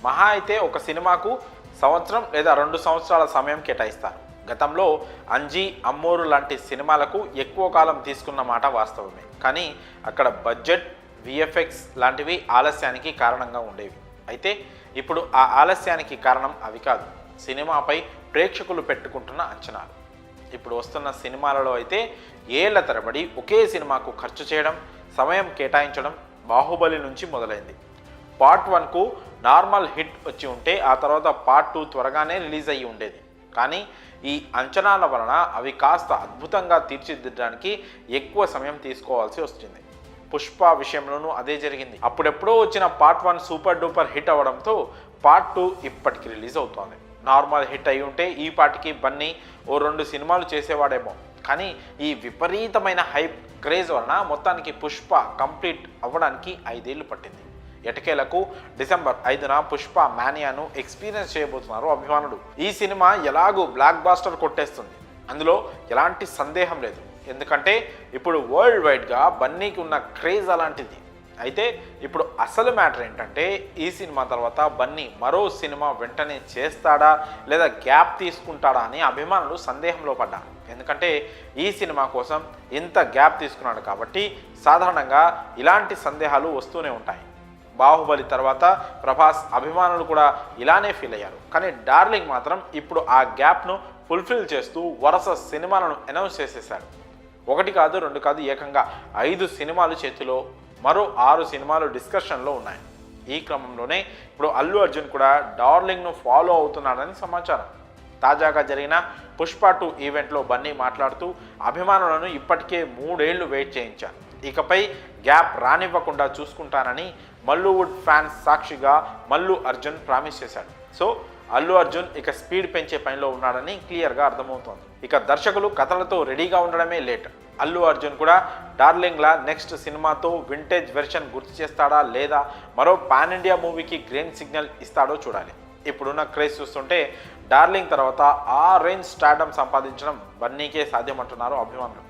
మహా అయితే ఒక సినిమాకు సంవత్సరం లేదా 2 సంవత్సరాల సమయం కేటాయిస్తారు. గతంలో అంజీ, అమ్మోరు లాంటి సినిమాలకు ఎక్కువ కాలం తీసుకున్న మాట వాస్తవమే. కానీ అక్కడ బడ్జెట్, విఎఫ్ఎక్స్ లాంటివి ఆలస్యానికి కారణంగా ఉండేవి. అయితే ఇప్పుడు ఆ ఆలస్యానికి కారణం అవి కాదు, సినిమాపై ప్రేక్షకులు పెట్టుకుంటున్న అంచనాలు. ఇప్పుడు వస్తున్న సినిమాలలో అయితే ఏళ్ల తరబడి ఒకే సినిమాకు ఖర్చు చేయడం, సమయం కేటాయించడం బాహుబలి నుంచి మొదలైంది. పార్ట్ 1కు నార్మల్ హిట్ వచ్చి ఉంటే ఆ తర్వాత పార్ట్ 2 త్వరగానే రిలీజ్ అయ్యి ఉండేది. కానీ ఈ అంచనాల వలన అవి కాస్త అద్భుతంగా తీర్చిదిద్దడానికి ఎక్కువ సమయం తీసుకోవాల్సి వచ్చింది. పుష్ప విషయంలోనూ అదే జరిగింది. అప్పుడెప్పుడో వచ్చిన పార్ట్ 1 సూపర్ డూపర్ హిట్ అవ్వడంతో పార్ట్ 2 ఇప్పటికి రిలీజ్ అవుతోంది. నార్మల్ హిట్ అయి ఉంటే ఈ పాటికి బన్నీ ఓ 2 సినిమాలు చేసేవాడేమో. కానీ ఈ విపరీతమైన హైప్, క్రేజ్ వలన మొత్తానికి పుష్ప కంప్లీట్ అవ్వడానికి 5 ఏళ్లు పట్టింది. ఎటకేలకు డిసెంబర్ 5న పుష్ప మానియాను ఎక్స్పీరియన్స్ చేయబోతున్నారు అభిమానులు. ఈ సినిమా ఎలాగూ బ్లాక్ బాస్టర్ కొట్టేస్తుంది, అందులో ఎలాంటి సందేహం లేదు. ఎందుకంటే ఇప్పుడు వరల్డ్ వైడ్గా బన్నీకి ఉన్న క్రేజ్ అలాంటిది. అయితే ఇప్పుడు అసలు మ్యాటర్ ఏంటంటే, ఈ సినిమా తర్వాత బన్నీ మరో సినిమా వెంటనే చేస్తాడా లేదా గ్యాప్ తీసుకుంటాడా అని అభిమానులు సందేహంలో పడ్డారు. ఎందుకంటే ఈ సినిమా కోసం ఇంత గ్యాప్ తీసుకున్నాడు కాబట్టి సాధారణంగా ఇలాంటి సందేహాలు వస్తూనే ఉంటాయి. బాహుబలి తర్వాత ప్రభాస్ అభిమానులు కూడా ఇలానే ఫీల్ అయ్యారు. కానీ డార్లింగ్ మాత్రం ఇప్పుడు ఆ గ్యాప్ను ఫుల్ఫిల్ చేస్తూ వరుస సినిమాలను అనౌన్స్ చేసేశాడు. 1 కాదు 2 కాదు, ఏకంగా 5 సినిమాలు చేతిలో, మరో 6 సినిమాలు డిస్కషన్లో ఉన్నాయి. ఈ క్రమంలోనే ఇప్పుడు అల్లు అర్జున్ కూడా డార్లింగ్ను ఫాలో అవుతున్నాడని సమాచారం. తాజాగా జరిగిన పుష్ప 2 ఈవెంట్లో బన్నీ మాట్లాడుతూ అభిమానులను ఇప్పటికే 3 ఏళ్లు వెయిట్ చేయించాను, ఇకపై గ్యాప్ రానివ్వకుండా చూసుకుంటానని మల్లువుడ్ ఫ్యాన్స్ సాక్షిగా మల్లు అర్జున్ ప్రామిస్ చేశాడు. సో అల్లు అర్జున్ ఇక స్పీడ్ పెంచే పనిలో ఉన్నాడని క్లియర్గా అర్థమవుతోంది. ఇక దర్శకులు కథలతో రెడీగా ఉండడమే లేట్. అల్లు అర్జున్ కూడా డార్లింగ్లా నెక్స్ట్ సినిమాతో వింటేజ్ వెర్షన్ గుర్తు చేస్తాడా లేదా మరో పాన్ ఇండియా మూవీకి గ్రీన్ సిగ్నల్ ఇస్తాడో చూడాలి. ఇప్పుడున్న క్రేజ్ చూస్తుంటే డార్లింగ్ తర్వాత ఆ రేంజ్ స్టార్డమ్ సంపాదించడం బన్నీకే సాధ్యమంటున్నారు అభిమానులు.